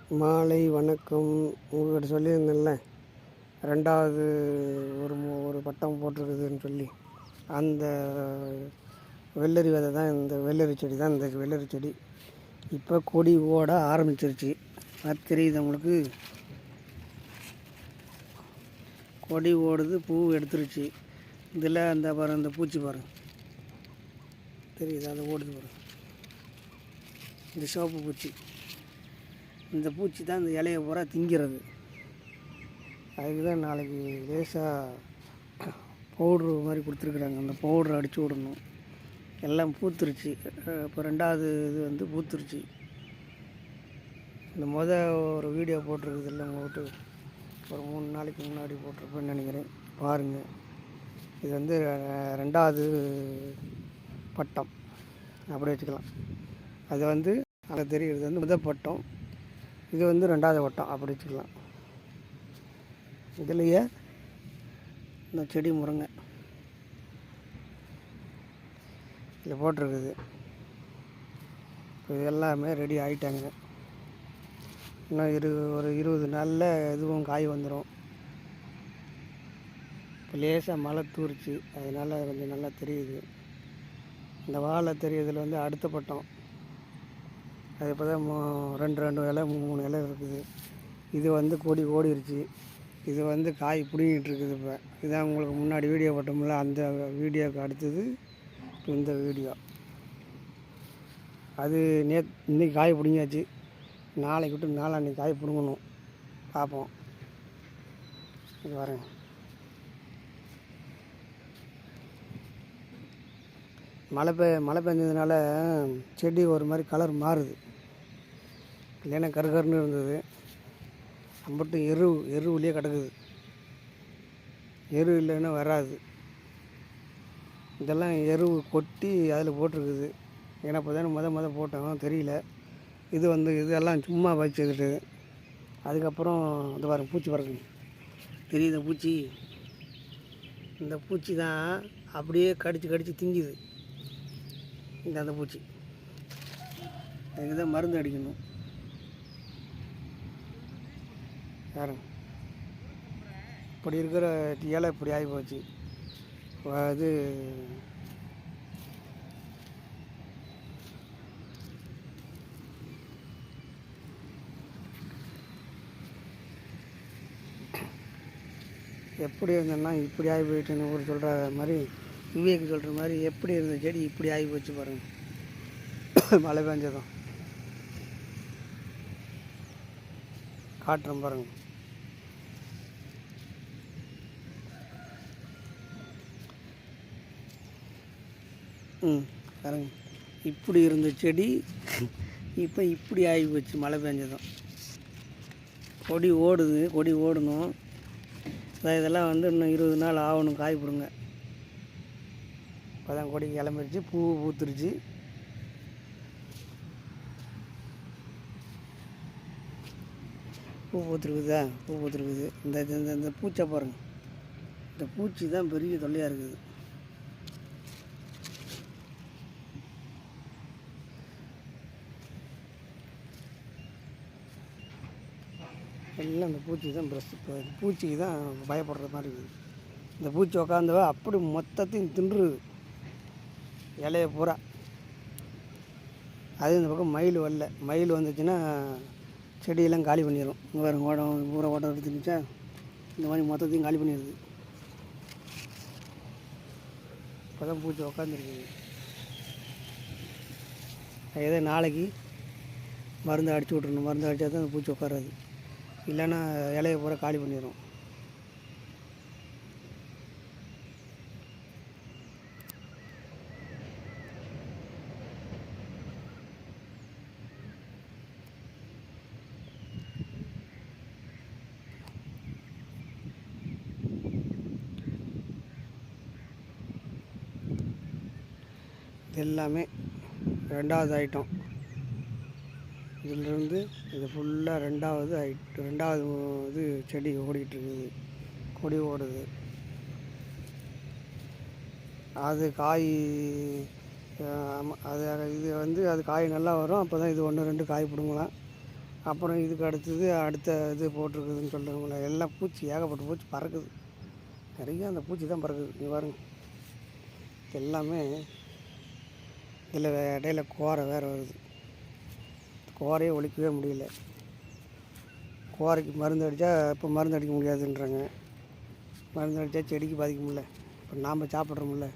மாலை வணக்கம். உங்கள்கிட்ட சொல்லியிருந்தேன்ல, ரெண்டாவது ஒரு பட்டம் போட்டிருக்குதுன்னு சொல்லி, அந்த வெள்ளரி விதை தான் இந்த வெள்ளரி செடி தான். இந்த வெள்ளரி செடி இப்போ கொடி ஓட ஆரம்பிச்சிருச்சு. அது தெரியுது உங்களுக்கு? கொடி ஓடுது, பூ எடுத்துருச்சு. இதில் அந்த பாருங்கள், அந்த பூச்சி பாருங்கள், தெரியுது? அது ஓடுது பாருங்கள், இந்த சிவப்பு பூச்சி. இந்த பூச்சி தான் இந்த இலையை பூரா திங்கிறது. அதுக்கு தான் நாளைக்கு லேசாக பவுட்ரு மாதிரி கொடுத்துருக்குறாங்க. அந்த பவுட்ரு அடித்து விடணும். எல்லாம் பூத்துருச்சு. இப்போ ரெண்டாவது இது பூத்துருச்சு. இந்த ஒரு வீடியோ போட்டிருக்குது இல்லை, உங்கள் வீட்டு ஒரு 3 நாளைக்கு முன்னாடி போட்டிருப்பேன்னு நினைக்கிறேன். பாருங்கள், இது ரெண்டாவது பட்டம் அப்படி வச்சுக்கலாம். அது அங்கே தெரிகிறது முதல் பட்டம், இது ரெண்டாவது பட்டம் அப்படி வச்சுக்கலாம். இதுலேயே இந்த செடி முருங்கை இதில் போட்டிருக்குது. இது எல்லாமே ரெடி ஆகிட்டாங்க. இன்னும் ஒரு 20 நாளில் இதுவும் காய் வந்துடும். இப்போ லேசாக மழை தூரிச்சு, அதனால் கொஞ்சம் நல்லா தெரியுது. இந்த வாழை தெரியுறதுல அடுத்த பட்டம். அது இப்போ தான் 2 இலை 3 இலை இருக்குது. இது கொடி ஓடிருச்சு. இது காய் பிடிங்கிட்டு இருக்குது. இப்போ இதான் உங்களுக்கு முன்னாடி வீடியோ போட்டோம்ல, அந்த வீடியோவுக்கு அடுத்தது இந்த வீடியோ. அது இன்றைக்கி காய் பிடிங்காச்சு. நாளைக்கு விட்டு நாளான்னைக்கு காய் பிடுங்கணும். பார்ப்போம். இது வரேன். மழை பெஞ்சதுனால செடி ஒரு மாதிரி கலர் மாறுது. இல்லைன்னா கருகருன்னு இருந்தது. அம்பட்டும் எருவுலேயே கிடக்குது. எரு இல்லைன்னா வராது. இதெல்லாம் எரு கொட்டி அதில் போட்டிருக்குது. ஏன்னா இப்போ தானே முத போட்டோம், தெரியல. இதெல்லாம் சும்மா வச்சுக்கிட்டு அதுக்கப்புறம் இந்த பாருங்க, பூச்சி பாருங்க, தெரியுது பூச்சி? இந்த பூச்சி தான் அப்படியே கடித்து திங்குது. அந்த பூச்சி அதுக்கு தான் மருந்து அடிக்கணும். பாருங்க, இப்படி இருக்கிற இலை இப்படி ஆகி போச்சு. அது எப்படி இருந்தேன்னா இப்படி ஆகி போயிட்டுன்னு ஒரு சொல்கிற மாதிரி, விவேக்கு சொல்கிற மாதிரி, எப்படி இருந்த செடி இப்படி ஆகி போச்சு பாருங்கள். மழை பெஞ்சதும் காட்டுறேன் பாருங்கள். பாருங்க, இப்படி இருந்த செடி இப்போ இப்படி ஆகி போச்சு மழை பெஞ்சதும். கொடி ஓடுது, கொடி ஓடணும். இதெல்லாம் இன்னும் 20 நாள் ஆகணும் காய் பிடுங்க. இப்போ தான் கொடி கிளம்பிருச்சு, பூ பூத்துருச்சு. பூ பூத்துருக்குது. இந்த பூச்சை பாருங்கள், இந்த பூச்சி தான் பெரிய தொல்லையாக இருக்குது. எல்லாம் இந்த பூச்சி தான் பூச்சிக்கு தான் பயப்படுற மாதிரி இருக்குது. இந்த பூச்சி உக்காந்தவ அப்படி மொத்தத்தையும் தின்றுது, இலையை பூரா. அது இந்த பக்கம் மயில் வந்துச்சுன்னா செடியெல்லாம் காலி பண்ணிடும். வேறு ஓடம் எடுத்துருந்துச்சா இந்த மாதிரி மொத்தத்தையும் காலி பண்ணிடுது. இப்போ தான் பூச்சி உக்காந்துருக்குது. ஏதோ நாளைக்கு மருந்து அடிச்சு விட்றணும். மருந்து அடித்தா தான் அந்த பூச்சி உட்காராது, இல்லைன்னா இலையை பூரா காலி பண்ணிடும். எல்லாமே ரெண்டாவது ஐட்டம். இதிலிருந்து இது ஃபுல்லாக ரெண்டாவது இது செடி ஓடிக்கிட்டுருக்குது. கொடி ஓடுது. அது காய் அது காய் நல்லா வரும். அப்போ தான் இது 1 2 காய் பிடுங்கலாம். அப்புறம் இதுக்கு அடுத்தது அடுத்த இது போட்டிருக்குதுன்னு சொல்லுவாங்களே, எல்லாம் பூச்சி, ஏகப்பட்ட பூச்சி பறக்குது. நிறைய அந்த பூச்சி தான் பறக்குது. இங்கே பாருங்க, எல்லாமே இதில் இடையில கோரை வேறு வருது. கோரையை ஒழிக்கவே முடியல. கோரைக்கு மருந்து அடித்தா இப்போ மருந்து அடிக்க முடியாதுன்றாங்க. மருந்து அடித்தா செடிக்கு பாதிக்க முடியல. இப்போ நாம் சாப்பிட்றோம்ல,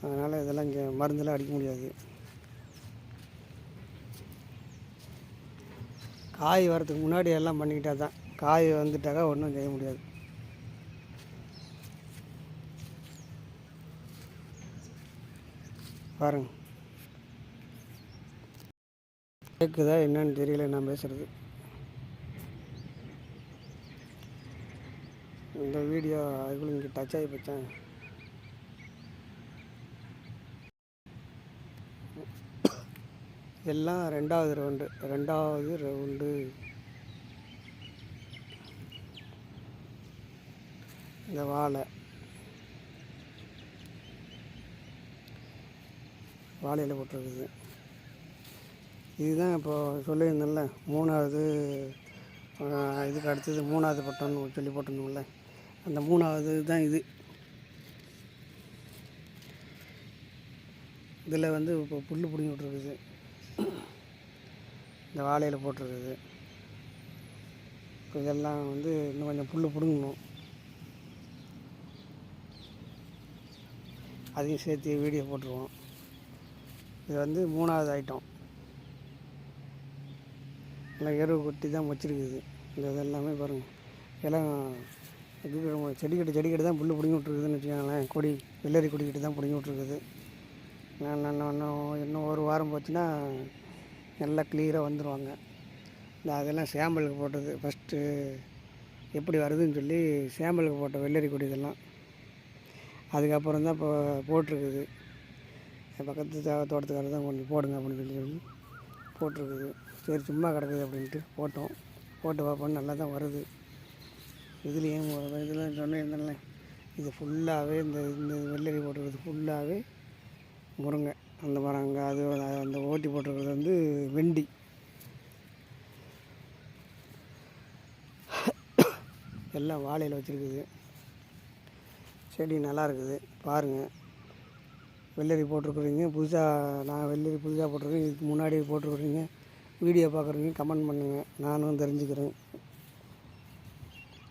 அதனால் இதெல்லாம் இங்கே மருந்தெல்லாம் அடிக்க முடியாது. காய் வரதுக்கு முன்னாடி எல்லாம் பண்ணிக்கிட்டா தான், காய் வந்துட்டாக்கா ஒன்றும் செய்ய முடியாது. பாருங்க, கேட்குதா என்னன்னு தெரியல நான் பேசுகிறது. இந்த வீடியோ அதுக்குள்ள இங்கே டச் ஆகி போச்சேன். எல்லாம் ரெண்டாவது ரவுண்டு. இந்த வாழையில் போட்டிருக்குது. இதுதான் இப்போ சொல்லியிருந்தேன்ல, 3வது இதுக்கு அடுத்தது 3வது பட்டம்னு சொல்லி போட்டிருந்தோம்ல, அந்த 3வது தான் இது. இதில் வந்து இப்போ புல் பிடிங்கி விட்ருக்குது. இந்த வாழையில் போட்டிருக்குது. இதெல்லாம் வந்து இன்னும் கொஞ்சம் புல் பிடுங்கணும். அதையும் சேர்த்து வீடியோ போட்டுருவோம். இது வந்து 3வது ஐட்டம். எல்லாம் எருவு கொட்டி தான் வச்சுருக்குது. இந்த இதெல்லாமே பாருங்கள், எல்லாம் இது செடிக்கிட்ட தான் புல் பிடிங்கி விட்ருக்குதுன்னு வச்சுக்கோங்களேன். கொடி வெள்ளரி கொடிக்கிட்டு தான் பிடிங்கி விட்ருக்குது. இன்னும் ஒரு வாரம் போச்சுன்னா நல்லா கிளியராக வந்துடுவாங்க. அதெல்லாம் சாம்பிளுக்கு போட்டது. ஃபஸ்ட்டு எப்படி வருதுன்னு சொல்லி சாம்பிளுக்கு போட்ட வெள்ளரி கொடி இதெல்லாம். அதுக்கப்புறம் தான் இப்போ போட்டிருக்குது. பக்கத்து தோட்டத்துக்காரர் தான் கொஞ்சம் போடுங்க அப்படின்னு சொல்லி போட்டிருக்குது. சரி, சும்மா கிடக்குது அப்படின்ட்டு போட்டு பார்ப்போம். நல்லா தான் வருது. இதுலேயும் இதில் சொன்னேன், இது ஃபுல்லாகவே இந்த வெள்ளரி போட்டிருக்குது ஃபுல்லாகவே முருங்கை. அந்த மரம் அங்கே அது அந்த ஓட்டி போட்டிருக்கிறது வந்து வெண்டி. எல்லாம் வாழையில் வச்சுருக்குது. செடி நல்லா இருக்குது. பாருங்கள், வெள்ளரி போட்டிருக்குறீங்க புதுசாக. நான் வெள்ளரி புதுசாக போட்டிருக்கேன். இதுக்கு முன்னாடி போட்டிருக்குறீங்க. வீடியோ பார்க்குறீங்க, கமெண்ட் பண்ணுங்கள், நானும் தெரிஞ்சுக்கிறேன்.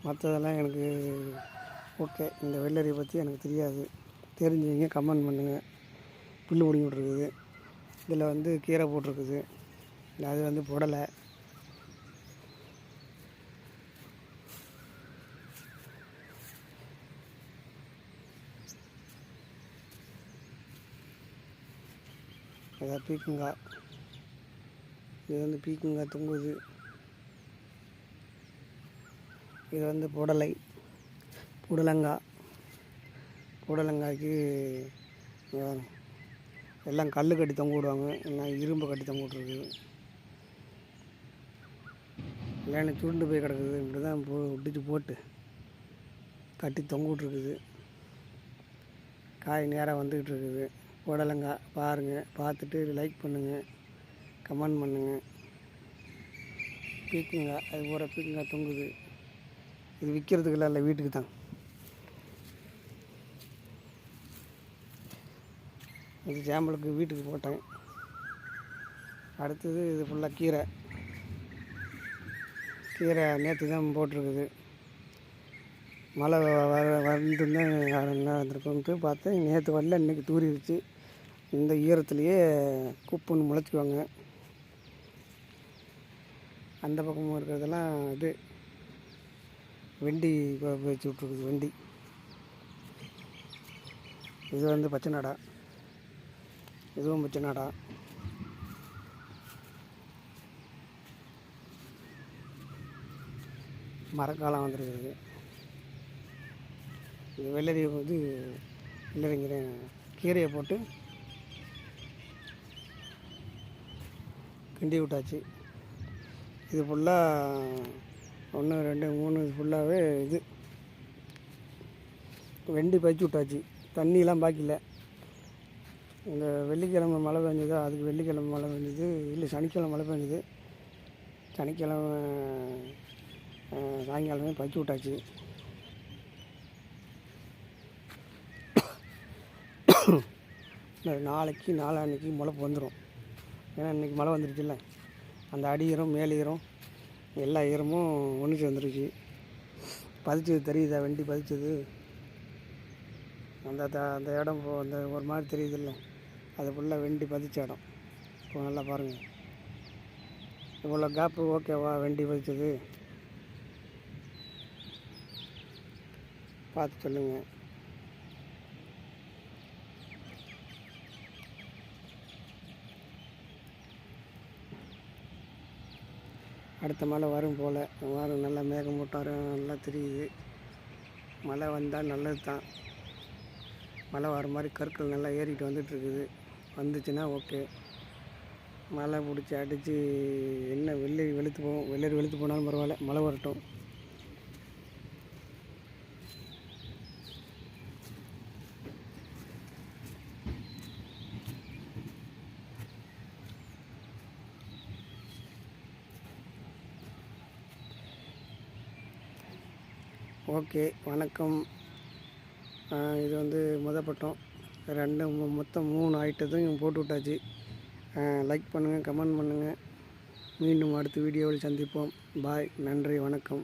மற்றதெல்லாம் எனக்கு ஓகே. இந்த வெள்ளரி பற்றி எனக்கு தெரியாது. தெரிஞ்சவங்க கமெண்ட் பண்ணுங்கள். புல் பிடிங்கி விட்ருக்குது. இதில் வந்து கீரை போட்டிருக்குது. அது வந்து புடலை. அதான் பீக்கங்காய். இது வந்து பீக்கங்காய் தொங்குது. இது வந்து புடலங்காய்க்கு எல்லாம் கல் கட்டி தொங்க விடுவாங்க. எல்லாம் இரும்பு கட்டி தொங்க விட்ருக்கு. இல்லைன்னா சுருண்டு போய் கிடக்குது. இப்படி தான் விட்டுச்சு போட்டு கட்டி தொங்க விட்ருக்குது. காய் நேராக வந்துக்கிட்டு இருக்குது. புடலங்காய் பாருங்கள். பார்த்துட்டு லைக் பண்ணுங்கள், கமெண்ட் பண்ணுங்கள். பீக்கங்காய், அது பூரா பீக்கங்காய் தொங்குது. இது விற்கிறதுக்கெல்லாம் இல்லை, வீட்டுக்கு தான். இது சாம்பலுக்கு வீட்டுக்கு போட்டேன். அடுத்தது இது ஃபுல்லாக கீரை நேற்று தான் போட்டிருக்குது. மழை வந்துருந்தேன் நல்லா வந்திருக்குன்ட்டு பார்த்தேன். நேற்று வரல, இன்றைக்கி தூரிடுச்சு. இந்த ஈரத்துலேயே குப்புன்னு முளைச்சிக்குவாங்க. அந்த பக்கமும் இருக்கிறதெல்லாம் இது வெண்டி வச்சு விட்ருக்குது. வெண்டி இது வந்து பச்சை நாடா. இதுவும் பச்சை நாடா. மரக்காலம் வந்துருக்குது. இந்த வெள்ளரியை வந்து வெள்ளரிங்கிற கீரையை போட்டு கிண்டி விட்டாச்சு. இது ஃபுல்லாக 1 2 3 ஃபுல்லாகவே இது வெண்டி பறிச்சு விட்டாச்சு. தண்ணியெலாம் பாக்கில. இந்த வெள்ளிக்கிழமை மழை பெஞ்சதோ, அதுக்கு வெள்ளிக்கிழமை மழை பெஞ்சது இல்லை, சனிக்கிழமை மழை பெஞ்சது. சனிக்கிழமை சாயங்காலமே பறிச்சு விட்டாச்சு. நாளைக்கு நாளான்னைக்கு முளைப்பு வந்துடும். ஏன்னா இன்றைக்கி மழை வந்துருச்சுல்ல, அந்த அடி ஈரம் மேல் ஈரம் எல்லா ஈரமும் ஒன்றுச்சு வந்துருச்சு. பதிச்சது தெரியுதா? வெண்டி பதிச்சது அந்த இடம் அந்த ஒரு மாதிரி தெரியுதில்ல, அது ஃபுல்லாக வெண்டி பதிச்ச இடம். இப்போ நல்லா பாருங்கள், இவ்வளோ கேப்பு ஓகேவா? வெண்டி பதிச்சது பார்த்து சொல்லுங்கள். அடுத்த மழை வரும் போல் வரும். நல்லா மேகமூட்டம் நல்லா தெரியுது. மழை வந்தால் நல்லது தான். மழை வர மாதிரி கற்கள் நல்லா ஏறிட்டு வந்துட்டுருக்குது. வந்துச்சுன்னா ஓகே. மழை பிடிச்சி அடித்து என்ன வெள்ளரி வெளுத்து போகும். வெள்ளரி வெளுத்து போனாலும் பரவாயில்ல, மழை வரட்டும். ஓகே, வணக்கம். இது முதப்பட்டம் மொத்தம் 3 ஐட்டத்தையும் போட்டு விட்டாச்சு. லைக் பண்ணுங்கள், கமெண்ட் பண்ணுங்கள். மீண்டும் அடுத்த வீடியோவில் சந்திப்போம். பாய், நன்றி, வணக்கம்.